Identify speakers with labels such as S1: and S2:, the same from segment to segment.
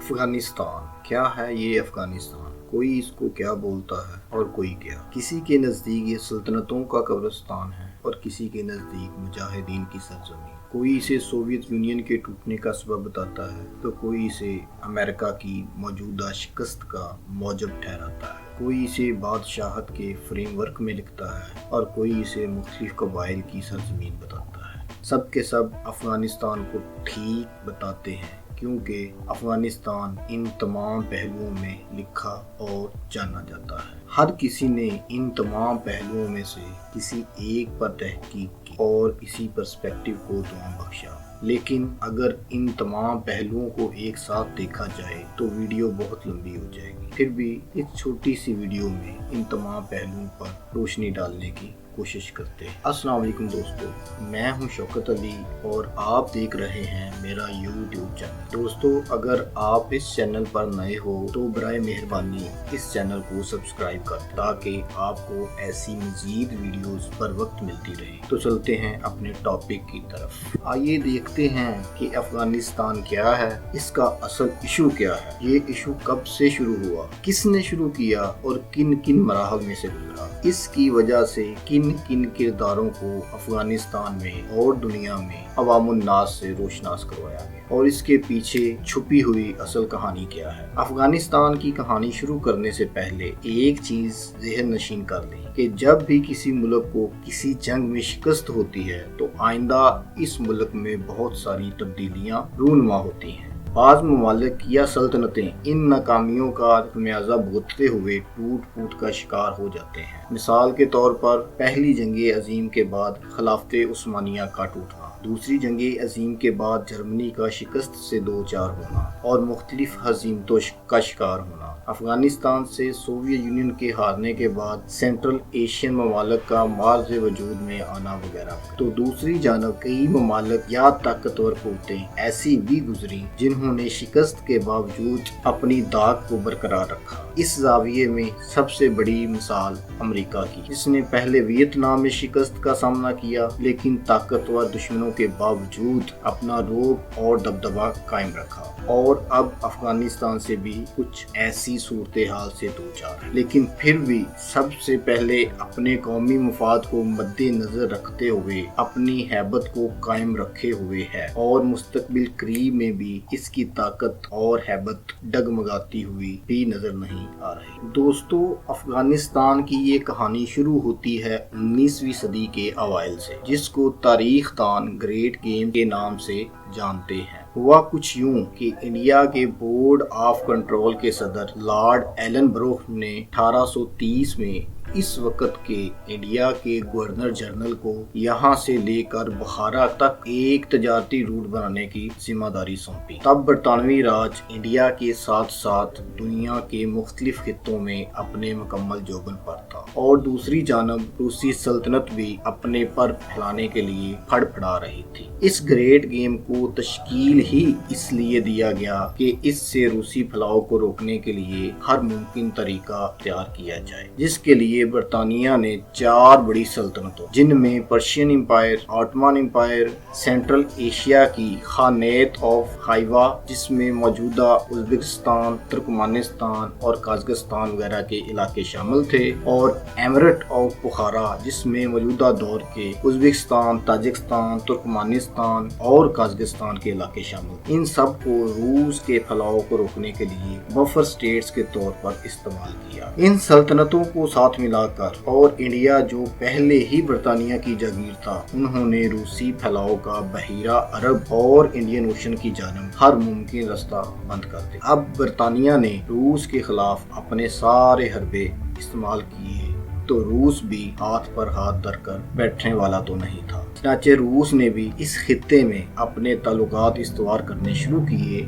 S1: अफगानिस्तान क्या है ये अफगानिस्तान? कोई इसको क्या बोलता है और कोई क्या। किसी के नज़दीक ये सल्तनतों का कब्रिस्तान है और किसी के नज़दीक मुजाहिदीन की सरजमीन। कोई इसे सोवियत यूनियन के टूटने का सबब बताता है तो कोई इसे अमेरिका की मौजूदा शिकस्त का मौजब ठहराता है। कोई इसे बादशाहत के फ्रेमवर्क में लिखता है और कोई इसे मुख्तलिफ कबाइल की सरजमीन बताता है। सब के सब अफगानिस्तान को ठीक बताते हैं क्योंकि अफगानिस्तान इन तमाम पहलुओं में लिखा और जाना जाता है। हर किसी ने इन तमाम पहलुओं में से किसी एक पर तहकीक की और इसी पर्सपेक्टिव को दुआ बख्शा। लेकिन अगर इन तमाम पहलुओं को एक साथ देखा जाए तो वीडियो बहुत लंबी हो जाएगी। फिर भी इस छोटी सी वीडियो में इन तमाम पहलुओं पर रोशनी डालने की कोशिश करते हैं। अस्सलाम वालेकुम दोस्तों, मैं हूं शौकत अली और आप देख रहे हैं मेरा YouTube चैनल। दोस्तों, अगर आप इस चैनल पर नए हो तो बराए मेहरबानी इस चैनल को सब्सक्राइब कर ताकि आपको ऐसी मजीद वीडियोस पर वक्त मिलती रहे। तो चलते हैं अपने टॉपिक की तरफ। आइए देखते हैं कि अफगानिस्तान क्या है, इसका असल इशू क्या है, ये इशू कब से शुरू हुआ, किसने शुरू किया और किन किन मराहल में से गुजरा, इसकी वजह से किन किन किरदारों को अफगानिस्तान में और दुनिया में अवामुन नास से रोशनास करवाया गया और इसके पीछे छुपी हुई असल कहानी क्या है। अफगानिस्तान की कहानी शुरू करने से पहले एक चीज ज़हन नशीन कर लें कि जब भी किसी मुल्क को किसी जंग में शिकस्त होती है तो आइंदा इस मुल्क में बहुत सारी तब्दीलियां रूनुमा होती हैं। बाज़ ममालिक या सल्तनतें इन नाकामियों का खमियाजा भुगतते हुए टूट फूट का शिकार हो जाते हैं। मिसाल के तौर पर पहली जंग अजीम के बाद खिलाफत उस्मानिया का टूटना, दूसरी जंग अजीम के बाद जर्मनी का शिकस्त से दो चार होना और मुख्तलिफ हज़ीमतों का शिकार होना, अफगानिस्तान से सोवियत यूनियन के हारने के बाद सेंट्रल एशियन ममालिक का मार्ज वजूद में आना वगैरह। तो दूसरी जानब कई ममालिक या ताकतवर कुव्वतें ऐसी भी गुजरी जिन्होंने शिकस्त के बावजूद अपनी दाग को बरकरार रखा। इस जाविये में सबसे बड़ी मिसाल अमेरिका की, जिसने पहले वियतनाम में शिकस्त का सामना किया लेकिन ताकतवर दुश्मनों के बावजूद अपना रोब और दबदबा कायम रखा और अब अफगानिस्तान से भी कुछ ऐसी सूरत हाल से दो चार, लेकिन फिर भी सबसे पहले अपने कौमी मफाद को मद्देनजर रखते हुए अपनी हैबत को कायम रखे हुए है और मुस्तकबिल करीब में भी इसकी ताकत और हैबत डगमगाती हुई भी नजर नहीं आ रही। दोस्तों, अफगानिस्तान की ये कहानी शुरू होती है 19वीं सदी के अवाइल से, जिसको तारीख दान ग्रेट गेम के नाम से जानते हैं। हुआ कुछ यूं कि इंडिया के बोर्ड ऑफ कंट्रोल के सदर लॉर्ड एलन ने 1830 में इस वक्त के इंडिया के गवर्नर जनरल को यहाँ से लेकर बुखारा तक एक तजारती रूट बनाने की जिम्मेदारी सौंपी। तब बरतानवी राज इंडिया के साथ साथ दुनिया के मुख्तलिफ खित्तों में अपने मुकम्मल जोबन पर था और दूसरी जानब रूसी सल्तनत भी अपने पर फैलाने के लिए फड़फड़ा रही थी। इस ग्रेट गेम को तश्कील ही इसलिए दिया गया कि इससे रूसी फैलाव को रोकने के लिए हर मुमकिन तरीका तैयार किया जाए, जिसके लिए बरतानिया ने चार बड़ी सल्तनतों, जिनमें Persian empire, Ottoman empire, Central Asia की खानेत ऑफ खाइवा जिसमें मौजूदा उज़्बेकिस्तान, तुर्कमानिस्तान और काज़ाकिस्तान वगैरह के इलाके शामिल थे, और एमिरेट ऑफ बुखारा जिसमें मौजूदा दौर के उज़्बेकिस्तान, ताजिकिस्तान, तुर्कमानिस्तान और काज़ाकिस्तान के इलाके शामिल। इन सब को रूस के फैलाव को रोकने के लिए बफर स्टेट्स के तौर पर इस्तेमाल किया। इन सल्तनतों को साथ मिलाकर और इंडिया जो पहले ही बरतानिया की जागीर था, उन्होंने रूसी फैलाव का बहीरा अरब और इंडियन ओशन की जानब हर मुमकिन रास्ता बंद कर दिया। अब बरतानिया ने रूस के खिलाफ अपने सारे हरबे इस्तेमाल किए तो रूस भी हाथ पर हाथ धरकर बैठने वाला तो नहीं था। चनाचे रूस ने भी इस खित्ते में अपने ताल्लुकात इस्तवार करने शुरू किए,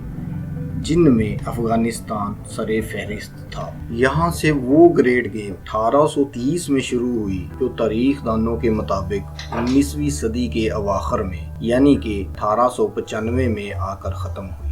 S1: जिनमें अफगानिस्तान सरे फहरिस्त था। यहाँ से वो ग्रेट गेम 1830 में शुरू हुई जो तारीख दानों के मुताबिक 19वीं सदी के अवाखिर में यानी कि 1895 में आकर ख़त्म हुई।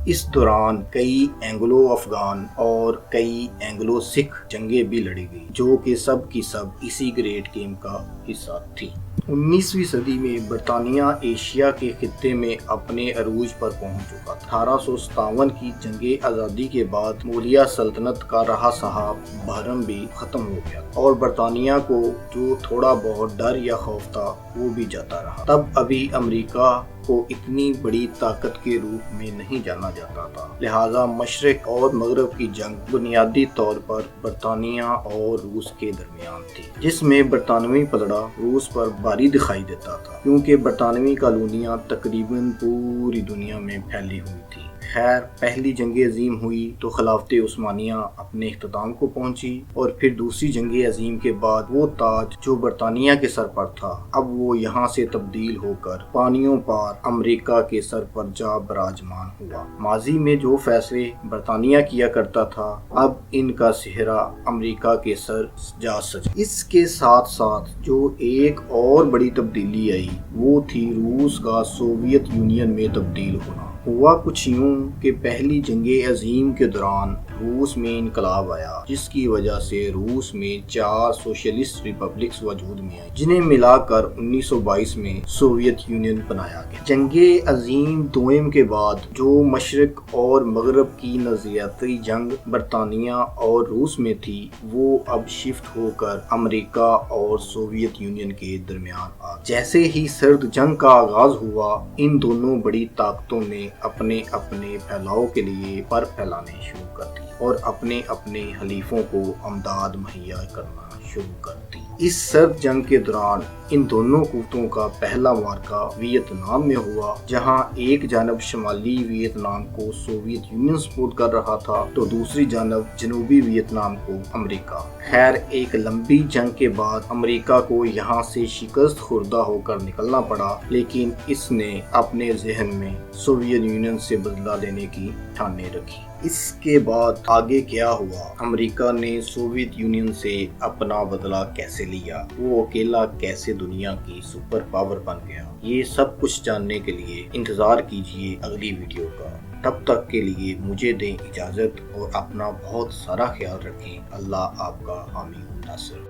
S1: इस दौरान कई एंग्लो अफगान और कई एंग्लो सिख जंगें भी लड़ी गई जो कि सब की सब इसी ग्रेट गेम का हिस्सा थी। 19वीं सदी में बरतानिया एशिया के खित्ते में अपने अरूज पर पहुंच चुका था। 1857 की जंगे आज़ादी के बाद मुगलिया सल्तनत का रहा सहा बहरम भी खत्म हो गया और बरतानिया को जो थोड़ा बहुत डर या खौफ था वो भी जाता रहा। तब अभी अमेरिका को इतनी बड़ी ताकत के रूप में नहीं जाना जाता था, लिहाजा मशरिक और मगरब की जंग बुनियादी तौर पर बरतानिया और रूस के दरमियान थी, जिसमें बरतानवी पलड़ा रूस पर भारी दिखाई देता था क्योंकि बरतानवी कॉलोनियां तकरीबन पूरी दुनिया में फैली हुई थी। खैर, पहली जंग अजीम हुई तो खिलाफत उस्मानिया अपने इख्तिताम को पहुंची और फिर दूसरी जंग अजीम के बाद वो ताज जो बरतानिया के सर पर था अब वो यहाँ से तब्दील होकर पानियों पार अमेरिका के सर पर जा बराजमान हुआ। माजी में जो फैसले बरतानिया किया करता था अब इनका सेहरा अमेरिका के सर जा सजा। इसके साथ साथ जो एक और बड़ी तब्दीली आई वो थी रूस का सोवियत यूनियन में तब्दील होना। हुआ कुछ यूं कि पहली जंगे अजीम के दौरान रूस में इनकलाब आया, जिसकी वजह से रूस में 4 सोशलिस्ट रिपब्लिक्स वजूद में आई, जिन्हें मिलाकर 1922 में सोवियत यूनियन बनाया गया। जंगे अजीम दोयम के बाद जो मशरिक और मगरब की नजरियाती जंग बरतानिया और रूस में थी वो अब शिफ्ट होकर अमेरिका और सोवियत यूनियन के दरमियान आ गई। जैसे ही सर्द जंग का आगाज हुआ इन दोनों बड़ी ताकतों ने अपने अपने फैलाव के लिए पर फैलाने शुरू कर दी और अपने अपने हलीफों को अमदाद मुहैया करना शुरू कर दी। इस सर्द जंग के दौरान इन दोनों कुव्वतों का पहला मार्का वियतनाम में हुआ, जहां एक जानब शुमाली वियतनाम को सोवियत यूनियन सपोर्ट कर रहा था तो दूसरी जानब जनूबी वियतनाम को अमेरिका। खैर, एक लंबी जंग के बाद अमेरिका को यहाँ से शिकस्त खुर्दा होकर निकलना पड़ा, लेकिन इसने अपने जहन में सोवियत यूनियन से बदला लेने की ठाने रखी। इसके बाद आगे क्या हुआ, अमेरिका ने सोवियत यूनियन से अपना बदला कैसे लिया, वो अकेला कैसे दुनिया की सुपर पावर बन गया, ये सब कुछ जानने के लिए इंतजार कीजिए अगली वीडियो का। तब तक के लिए मुझे दें इजाज़त और अपना बहुत सारा ख्याल रखें। अल्लाह आपका हामी नासिर।